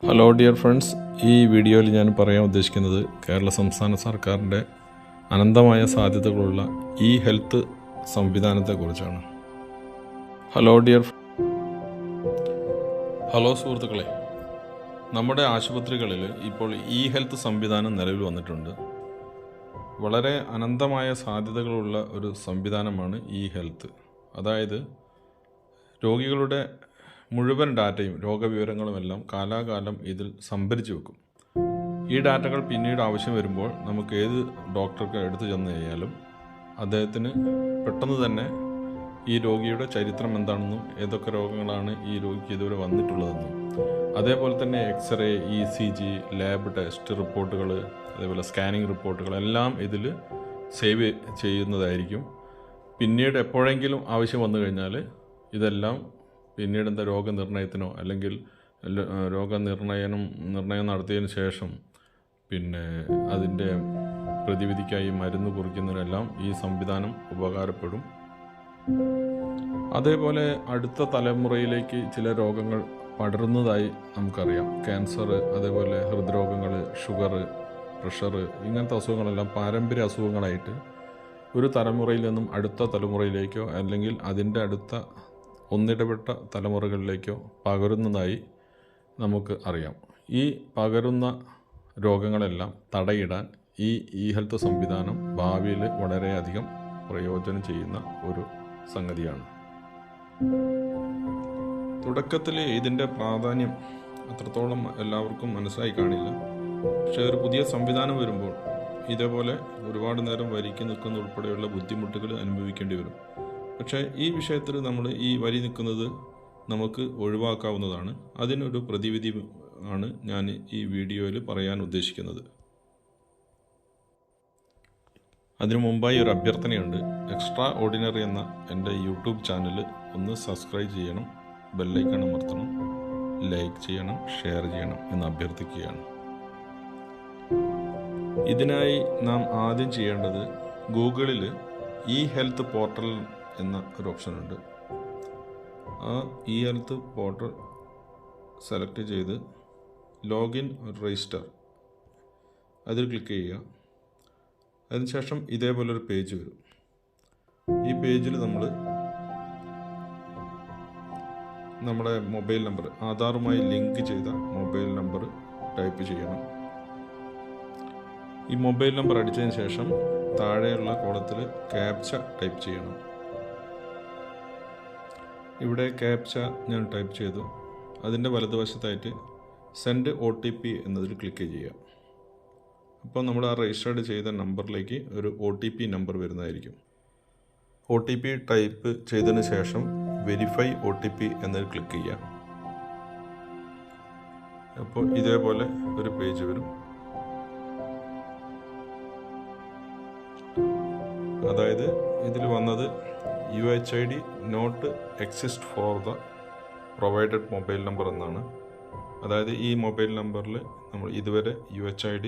Hello dear friends, ഈ വീഡിയോയിൽ ഞാൻ പറയാൻ ഉദ്ദേശിക്കുന്നത് കേരള സംസ്ഥാന സർക്കാരിൻ്റെ അനന്തമായ സാധ്യതകളുള്ള ഹെൽത്ത് സംവിധാനത്തെക്കുറിച്ചാണ്. ഹലോ സുഹൃത്തുക്കളെ, നമ്മുടെ ആശുപത്രികളിൽ ഇപ്പോൾ ഹെൽത്ത് സംവിധാനം നിലവിൽ വന്നിട്ടുണ്ട്. വളരെ അനന്തമായ സാധ്യതകളുള്ള ഒരു സംവിധാനമാണ് ഹെൽത്ത്. അതായത് രോഗികളുടെ മുഴുവൻ ഡാറ്റയും രോഗവിവരങ്ങളുമെല്ലാം കാലാകാലം ഇതിൽ സംഭരിച്ചു വെക്കും. ഈ ഡാറ്റകൾ പിന്നീട് ആവശ്യം വരുമ്പോൾ നമുക്ക് ഏത് ഡോക്ടർക്ക് എടുത്തു ചെന്ന് കഴിഞ്ഞാലും അദ്ദേഹത്തിന് പെട്ടെന്ന് തന്നെ ഈ രോഗിയുടെ ചരിത്രം എന്താണെന്നും ഏതൊക്കെ രോഗങ്ങളാണ് ഈ രോഗിക്ക് ഇതുവരെ വന്നിട്ടുള്ളതെന്നും അതേപോലെ തന്നെ എക്സ്റേ, ECG, ലാബ് ടെസ്റ്റ് റിപ്പോർട്ടുകൾ, അതേപോലെ സ്കാനിങ് റിപ്പോർട്ടുകൾ എല്ലാം ഇതിൽ സേവ് ചെയ്യുന്നതായിരിക്കും. പിന്നീട് എപ്പോഴെങ്കിലും ആവശ്യം വന്നു കഴിഞ്ഞാൽ ഇതെല്ലാം പിന്നീട് രോഗനിർണയത്തിനോ അല്ലെങ്കിൽ രോഗനിർണയം നടത്തിയതിന് ശേഷം അതിൻ്റെ പ്രതിവിധിക്കായി മരുന്ന് കുറിക്കുന്നതിനെല്ലാം ഈ സംവിധാനം ഉപകാരപ്പെടും. അതേപോലെ അടുത്ത തലമുറയിലേക്ക് ചില രോഗങ്ങൾ പടരുന്നതായി നമുക്കറിയാം. ക്യാൻസർ, അതേപോലെ ഹൃദ്രോഗങ്ങൾ, ഷുഗർ, പ്രഷർ, ഇങ്ങനത്തെ അസുഖങ്ങളെല്ലാം പാരമ്പര്യ അസുഖങ്ങളായിട്ട് ഒരു തലമുറയിൽ നിന്നും അടുത്ത തലമുറയിലേക്കോ അല്ലെങ്കിൽ അതിൻ്റെ അടുത്ത ഒന്നിടപെട്ട തലമുറകളിലേക്കോ പകരുന്നതായി നമുക്ക് അറിയാം. ഈ പകരുന്ന രോഗങ്ങളെല്ലാം തടയിടാൻ ഈ ഹെൽത്ത് സംവിധാനം ഭാവിയിൽ വളരെയധികം പ്രയോജനം ചെയ്യുന്ന ഒരു സംഗതിയാണ്. തുടക്കത്തിൽ ഇതിൻ്റെ പ്രാധാന്യം അത്രത്തോളം എല്ലാവർക്കും മനസ്സിലായി കാണില്ല. പക്ഷേ ഒരു പുതിയ സംവിധാനം വരുമ്പോൾ ഇതേപോലെ ഒരുപാട് നേരം വരിക്ക് നിൽക്കുന്ന ഉൾപ്പെടെയുള്ള ബുദ്ധിമുട്ടുകൾ അനുഭവിക്കേണ്ടി വരും. പക്ഷേ ഈ വിഷയത്തിൽ നമ്മൾ വരി നിൽക്കുന്നത് നമുക്ക് ഒഴിവാക്കാവുന്നതാണ്. അതിനൊരു പ്രതിവിധി ആണ് ഞാൻ ഈ വീഡിയോയിൽ പറയാൻ ഉദ്ദേശിക്കുന്നത്. അതിനു മുമ്പായി ഒരു അഭ്യർത്ഥനയുണ്ട്. എക്സ്ട്രാ ഓർഡിനറി എന്ന എൻ്റെ യൂട്യൂബ് ചാനൽ ഒന്ന് സബ്സ്ക്രൈബ് ചെയ്യണം, ബെല്ലൈക്കൺ അമർത്തണം, ലൈക്ക് ചെയ്യണം, ഷെയർ ചെയ്യണം എന്ന് അഭ്യർത്ഥിക്കുകയാണ്. ഇതിനായി നാം ആദ്യം ചെയ്യേണ്ടത് ഗൂഗിളിൽ ഹെൽത്ത് പോർട്ടൽ എന്ന ഒരു ഓപ്ഷനുണ്ട്. ആ ഹെൽത്ത് പോർട്ടൽ സെലക്ട് ചെയ്ത് ലോഗിൻ രജിസ്റ്റർ അതിൽ ക്ലിക്ക് ചെയ്യുക. അതിനുശേഷം ഇതേപോലൊരു പേജ് വരും. ഈ പേജിൽ നമ്മുടെ മൊബൈൽ നമ്പർ, ആധാറുമായി ലിങ്ക് ചെയ്ത മൊബൈൽ നമ്പർ ടൈപ്പ് ചെയ്യണം. ഈ മൊബൈൽ നമ്പർ അടിച്ചതിന് ശേഷം താഴെയുള്ള കോളത്തിൽ ക്യാപ്ച ടൈപ്പ് ചെയ്യണം. ഇവിടെ ക്യാപ്ച ഞാൻ ടൈപ്പ് ചെയ്തു. അതിൻ്റെ വലതുവശത്തായിട്ട് സെൻഡ് OTP എന്നതിൽ ക്ലിക്ക് ചെയ്യുക. അപ്പോൾ നമ്മൾ ആ രജിസ്റ്റേർഡ് ചെയ്ത നമ്പറിലേക്ക് ഒരു OTP നമ്പർ വരുന്നതായിരിക്കും. OTP ടൈപ്പ് ചെയ്തതിന് ശേഷം വെരിഫൈ OTP എന്നതിൽ ക്ലിക്ക് ചെയ്യുക. അപ്പോൾ ഇതേപോലെ ഒരു പേജ് വരും. അതായത് ഇതിൽ വന്നത് UHID not exist for the provided mobile number എന്നാണ്. അതായത് ഈ മൊബൈൽ നമ്പറിൽ നമ്മൾ ഇതുവരെ UHID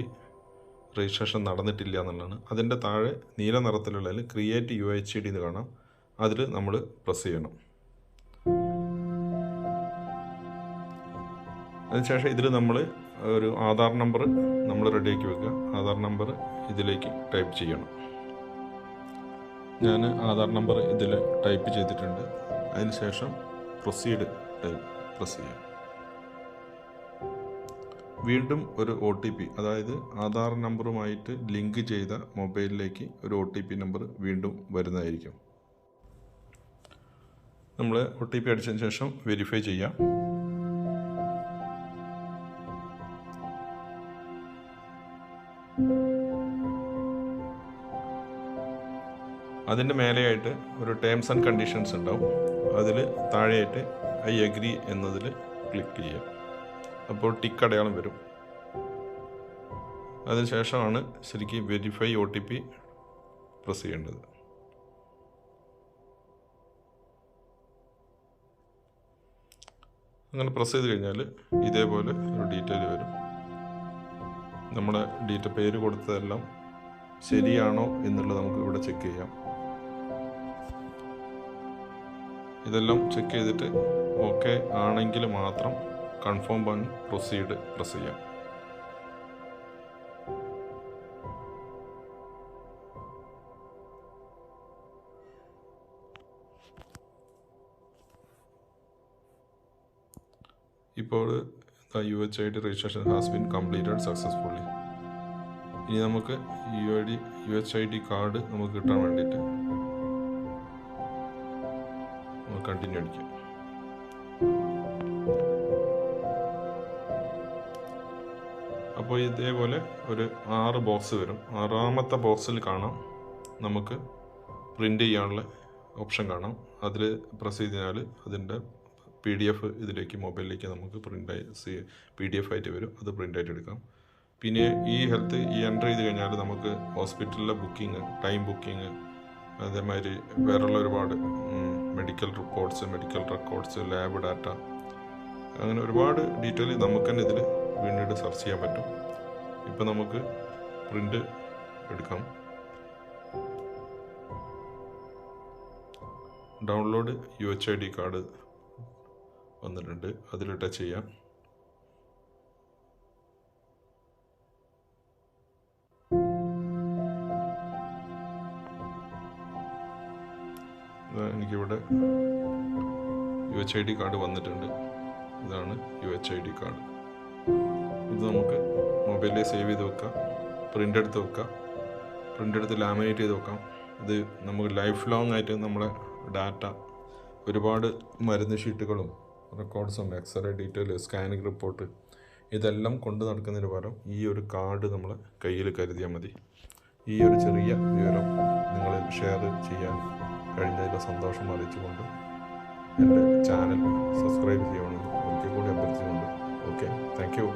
രജിസ്ട്രേഷൻ നടന്നിട്ടില്ല എന്നുള്ളതാണ്. അതിൻ്റെ താഴെ നീല നിറത്തിലുള്ളതിൽ ക്രിയേറ്റ് UHID എന്ന് കാണാം. അതിൽ നമ്മൾ പ്രസ് ചെയ്യണം. അതിനുശേഷം ഇതിൽ നമ്മൾ ഒരു ആധാർ നമ്പർ നമ്മൾ റെഡിയാക്കി വെക്കുക. ആധാർ നമ്പർ ഇതിലേക്ക് ടൈപ്പ് ചെയ്യണം. ഞാൻ ആധാർ നമ്പർ ഇതിൽ ടൈപ്പ് ചെയ്തിട്ടുണ്ട്. അതിനുശേഷം പ്രൊസീഡ് പ്രസ് ചെയ്യാം. വീണ്ടും ഒരു OTP, അതായത് ആധാർ നമ്പറുമായിട്ട് ലിങ്ക് ചെയ്ത മൊബൈലിലേക്ക് ഒരു OTP നമ്പർ വീണ്ടും വരുന്നതായിരിക്കും. നമ്മൾ OTP അടിച്ചതിന് ശേഷം വെരിഫൈ ചെയ്യാം. അതിൻ്റെ മേലെയായിട്ട് ഒരു ടേംസ് ആൻഡ് കണ്ടീഷൻസ് ഉണ്ടാവും. അതിൽ താഴെയായിട്ട് ഐ അഗ്രി എന്നതിൽ ക്ലിക്ക് ചെയ്യാം. അപ്പോൾ ടിക്ക് അടയാളം വരും. അതിനുശേഷമാണ് ശരിക്കും വെരിഫൈ OTP പ്രസ് ചെയ്യേണ്ടത്. അങ്ങനെ പ്രസ് ചെയ്ത് കഴിഞ്ഞാൽ ഇതേപോലെ ഒരു ഡീറ്റെയിൽ വരും. നമ്മുടെ പേര് കൊടുത്തതെല്ലാം ശരിയാണോ എന്നുള്ളത് നമുക്ക് ഇവിടെ ചെക്ക് ചെയ്യാം. ഇതെല്ലാം ചെക്ക് ചെയ്തിട്ട് ഓക്കെ ആണെങ്കിൽ മാത്രം കൺഫേം ആൻഡ് പ്രൊസീഡ് പ്രസ് ചെയ്യാം. ഇപ്പോൾ UHID registration has been completed successfully. ഇനി നമുക്ക് UHID കാർഡ് നമുക്ക് കിട്ടാൻ വേണ്ടിയിട്ട് കണ്ടിന്യൂ അടിക്കാം. അപ്പോൾ ഇതേപോലെ ഒരു 6 ബോക്സ് വരും. 6ാമത്തെ ബോക്സിൽ കാണാം നമുക്ക് പ്രിൻ്റ് ചെയ്യാനുള്ള ഓപ്ഷൻ കാണാം. അതിൽ പ്രസ് ചെയ്താൽ അതിൻ്റെ PDF ഇതിലേക്ക് മൊബൈലിലേക്ക് നമുക്ക് PDF ആയിട്ട് വരും. അത് പ്രിൻ്റ് ആയിട്ട് എടുക്കാം. പിന്നെ ഈ ഹെൽത്ത് എൻ്റർ ചെയ്ത് കഴിഞ്ഞാൽ നമുക്ക് ഹോസ്പിറ്റലിലെ ബുക്കിംഗ്, ടൈം ബുക്കിംഗ്, അതേമാതിരി വേറെയുള്ള ഒരുപാട് medical reports, medical records, lab data, അങ്ങനെ ഒരുപാട് ഡീറ്റെയിൽ നമുക്ക് തന്നെ ഇതിൽ പിന്നീട് സെർച്ച് ചെയ്യാൻ പറ്റും. ഇപ്പം നമുക്ക് പ്രിൻ്റ് എടുക്കാം. ഡൗൺലോഡ് UHID കാർഡ് വന്നിട്ടുണ്ട്. അതിൽ ടച്ച് ചെയ്യാം. എനിക്കിവിടെ UHID കാർഡ് വന്നിട്ടുണ്ട്. ഇതാണ് UHID കാർഡ്. ഇത് നമുക്ക് മൊബൈലിൽ സേവ് ചെയ്ത് വെക്കാം, പ്രിൻ്റ് എടുത്ത് വെക്കാം, പ്രിൻ്റ് എടുത്ത് ലാമിനേറ്റ് ചെയ്ത് വെക്കാം. ഇത് നമുക്ക് ലൈഫ് ലോങ് ആയിട്ട് നമ്മളെ ഡാറ്റ, ഒരുപാട് മരുന്ന് ഷീറ്റുകളും റെക്കോർഡ്സും എക്സ്റേ ഡീറ്റെയിൽ, സ്കാനിങ് റിപ്പോർട്ട്, ഇതെല്ലാം കൊണ്ട് നടക്കുന്നതിന് പകരം ഈ ഒരു കാർഡ് നമ്മൾ കയ്യിൽ കരുതിയാൽ മതി. ഈ ഒരു ചെറിയ വിവരം നിങ്ങൾ ഷെയർ ചെയ്യാൻ കഴിഞ്ഞതിൽ സന്തോഷം അറിയിച്ചുകൊണ്ട് എൻ്റെ ചാനൽ സബ്സ്ക്രൈബ് ചെയ്യണമെന്ന് ഒരിക്കൽ കൂടി അഭ്യർത്ഥിച്ചുകൊണ്ട് ഓക്കെ, താങ്ക് യു.